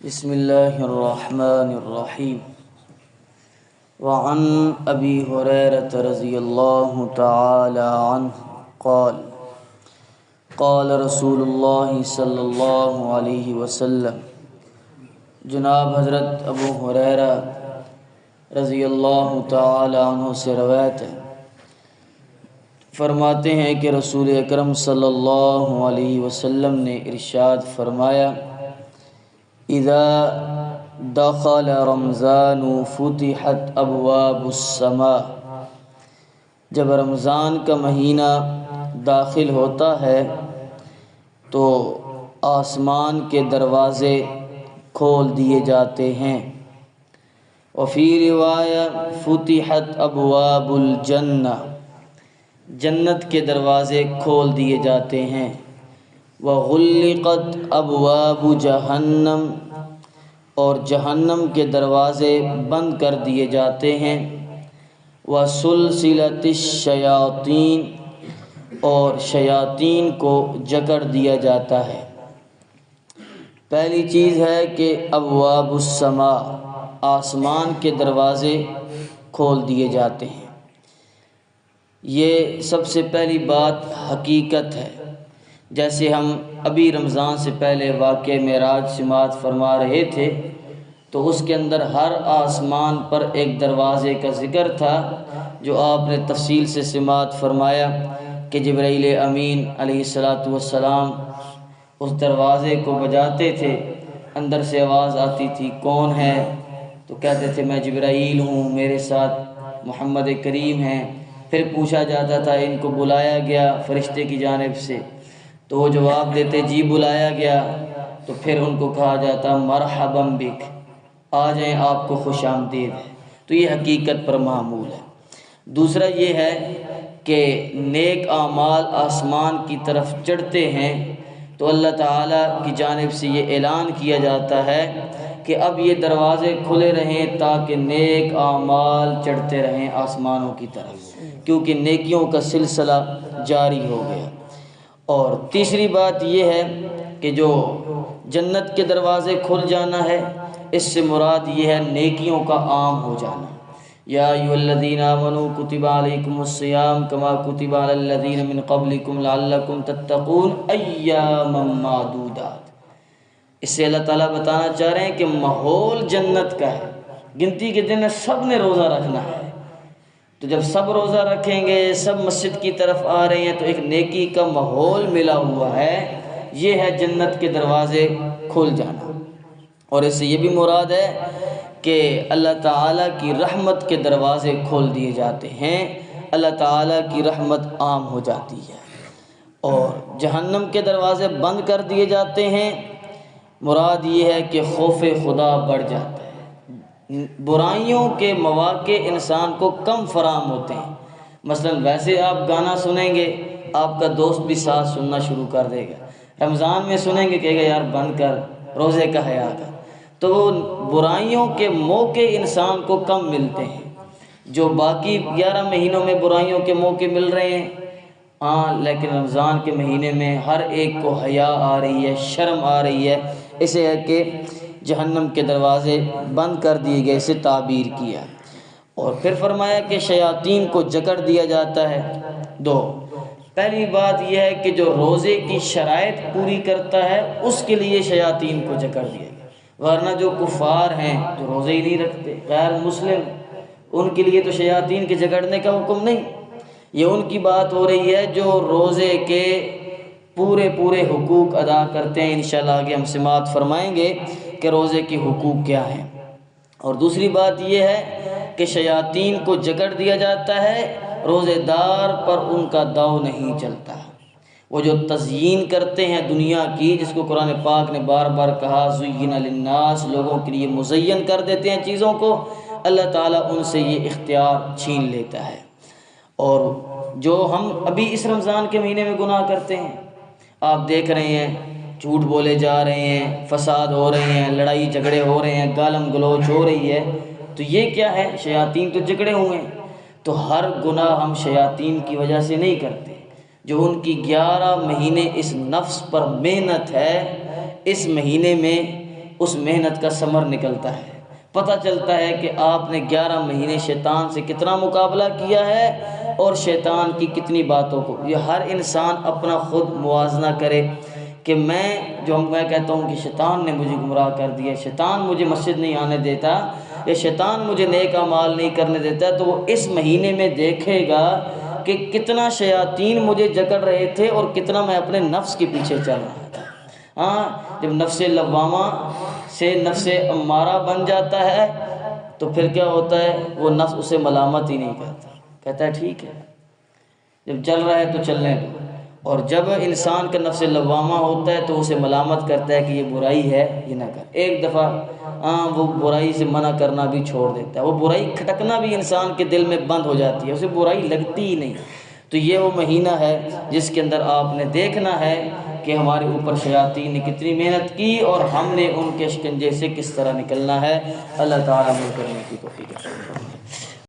بسم اللہ الرحمن الرحیم وعن ابی ہریرۃ رضی اللہ تعالی عنہ قال قال رسول اللہ صلی اللہ علیہ وسلم، جناب حضرت ابو ہریرہ رضی اللہ تعالی عنہ سے روایت ہے، فرماتے ہیں کہ رسول اکرم صلی اللہ علیہ وسلم نے ارشاد فرمایا، اذا دخل رمضان فتحت ابواب السماء، جب رمضان کا مہینہ داخل ہوتا ہے تو آسمان کے دروازے کھول دیے جاتے ہیں۔ وفی روایہ فتحت ابواب الجنہ، جنت کے دروازے کھول دیے جاتے ہیں۔ وغلقت ابواب جہنم، اور جہنم کے دروازے بند کر دیے جاتے ہیں۔ وسلسلت الشیاطین، اور شیاطین کو جکڑ دیا جاتا ہے۔ پہلی چیز ہے کہ ابواب السماء، آسمان کے دروازے کھول دیے جاتے ہیں۔ یہ سب سے پہلی بات حقیقت ہے۔ جیسے ہم ابھی رمضان سے پہلے واقعہ معراج سماعت فرما رہے تھے تو اس کے اندر ہر آسمان پر ایک دروازے کا ذکر تھا، جو آپ نے تفصیل سے سماعت فرمایا کہ جبرائیل امین علیہ السلام اس دروازے کو بجاتے تھے، اندر سے آواز آتی تھی کون ہے؟ تو کہتے تھے میں جبرائیل ہوں، میرے ساتھ محمد کریم ہیں۔ پھر پوچھا جاتا تھا ان کو بلایا گیا فرشتے کی جانب سے، تو وہ جواب دیتے جی بلایا گیا، تو پھر ان کو کہا جاتا مرحبا بک، آ جائیں آپ کو خوش آمدید ہے۔ تو یہ حقیقت پر معمول ہے۔ دوسرا یہ ہے کہ نیک اعمال آسمان کی طرف چڑھتے ہیں تو اللہ تعالیٰ کی جانب سے یہ اعلان کیا جاتا ہے کہ اب یہ دروازے کھلے رہیں تاکہ نیک اعمال چڑھتے رہیں آسمانوں کی طرف، کیونکہ نیکیوں کا سلسلہ جاری ہو گیا۔ اور تیسری بات یہ ہے کہ جو جنت کے دروازے کھل جانا ہے، اس سے مراد یہ ہے نیکیوں کا عام ہو جانا۔ یا ایھا الذین آمنوا کتب علیکم الصیام کما کتب علی الذین من قبلکم لعلکم تتقون ایاما معدودات۔ اس سے اللہ تعالیٰ بتانا چاہ رہے ہیں کہ ماحول جنت کا ہے، گنتی کے دن سب نے روزہ رکھنا ہے۔ تو جب سب روزہ رکھیں گے، سب مسجد کی طرف آ رہے ہیں، تو ایک نیکی کا ماحول ملا ہوا ہے۔ یہ ہے جنت کے دروازے کھل جانا۔ اور اس سے یہ بھی مراد ہے کہ اللہ تعالیٰ کی رحمت کے دروازے کھول دیے جاتے ہیں، اللہ تعالیٰ کی رحمت عام ہو جاتی ہے۔ اور جہنم کے دروازے بند کر دیے جاتے ہیں، مراد یہ ہے کہ خوف خدا بڑھ جاتا ہے، برائیوں کے مواقع انسان کو کم فراہم ہوتے ہیں۔ مثلا ویسے آپ گانا سنیں گے، آپ کا دوست بھی ساتھ سننا شروع کر دے گا، رمضان میں سنیں گے کہے گا یار بند کر، روزے کا حیا کر۔ تو برائیوں کے موقع انسان کو کم ملتے ہیں، جو باقی 11 مہینوں میں برائیوں کے موقع مل رہے ہیں ہاں، لیکن رمضان کے مہینے میں ہر ایک کو حیا آ رہی ہے، شرم آ رہی ہے۔ اسے ہے کہ جہنم کے دروازے بند کر دیے گئے سے تعبیر کیا۔ اور پھر فرمایا کہ شیاطین کو جکڑ دیا جاتا ہے۔ دو، پہلی بات یہ ہے کہ جو روزے کی شرائط پوری کرتا ہے اس کے لیے شیاطین کو جکڑ دیا گیا، ورنہ جو کفار ہیں جو روزے ہی نہیں رکھتے، غیر مسلم، ان کے لیے تو شیاطین کے جکڑنے کا حکم نہیں۔ یہ ان کی بات ہو رہی ہے جو روزے کے پورے حقوق ادا کرتے ہیں۔ انشاءاللہ آگے ہم سماعت فرمائیں گے کہ روزے کے حقوق کیا ہیں۔ اور دوسری بات یہ ہے کہ شیاطین کو جکڑ دیا جاتا ہے، روزے دار پر ان کا داؤ نہیں چلتا۔ وہ جو تزیین کرتے ہیں دنیا کی، جس کو قرآن پاک نے بار بار کہا زُیِّنَ لِلنَّاسِ، لوگوں کے لیے مزین کر دیتے ہیں چیزوں کو، اللہ تعالیٰ ان سے یہ اختیار چھین لیتا ہے۔ اور جو ہم ابھی اس رمضان کے مہینے میں گناہ کرتے ہیں، آپ دیکھ رہے ہیں جھوٹ بولے جا رہے ہیں، فساد ہو رہے ہیں، لڑائی جھگڑے ہو رہے ہیں، گالم گلوچ ہو رہی ہے، تو یہ کیا ہے؟ شیاطین تو جکڑے ہوئے ہیں۔ تو ہر گناہ ہم شیاطین کی وجہ سے نہیں کرتے، جو ان کی 11 مہینے اس نفس پر محنت ہے، اس مہینے میں اس محنت کا ثمر نکلتا ہے، پتہ چلتا ہے کہ آپ نے 11 مہینے شیطان سے کتنا مقابلہ کیا ہے اور شیطان کی کتنی باتوں کو۔ یہ ہر انسان اپنا خود موازنہ کرے کہ میں کہتا ہوں کہ شیطان نے مجھے گمراہ کر دیا، شیطان مجھے مسجد نہیں آنے دیتا، یا شیطان مجھے نیک اعمال نہیں کرنے دیتا، تو وہ اس مہینے میں دیکھے گا کہ کتنا شیاطین مجھے جکڑ رہے تھے اور کتنا میں اپنے نفس کے پیچھے چل رہا تھا۔ جب نفس لوامہ سے نفس امارہ بن جاتا ہے تو پھر کیا ہوتا ہے، وہ نفس اسے ملامت ہی نہیں کرتا، کہتا ہے ٹھیک ہے، جب چل رہا ہے تو چلنے دو۔ اور جب انسان کا نفس لوامہ ہوتا ہے تو اسے ملامت کرتا ہے کہ یہ برائی ہے، یہ نہ کر۔ ایک دفعہ وہ برائی سے منع کرنا بھی چھوڑ دیتا ہے، وہ برائی کھٹکنا بھی انسان کے دل میں بند ہو جاتی ہے، اسے برائی لگتی ہی نہیں۔ تو یہ وہ مہینہ ہے جس کے اندر آپ نے دیکھنا ہے کہ ہمارے اوپر شیاطین نے کتنی محنت کی اور ہم نے ان کے شکنجے سے کس طرح نکلنا ہے۔ اللہ تعالیٰ ہمیں کرنے کی توفیق عطا فرمائے۔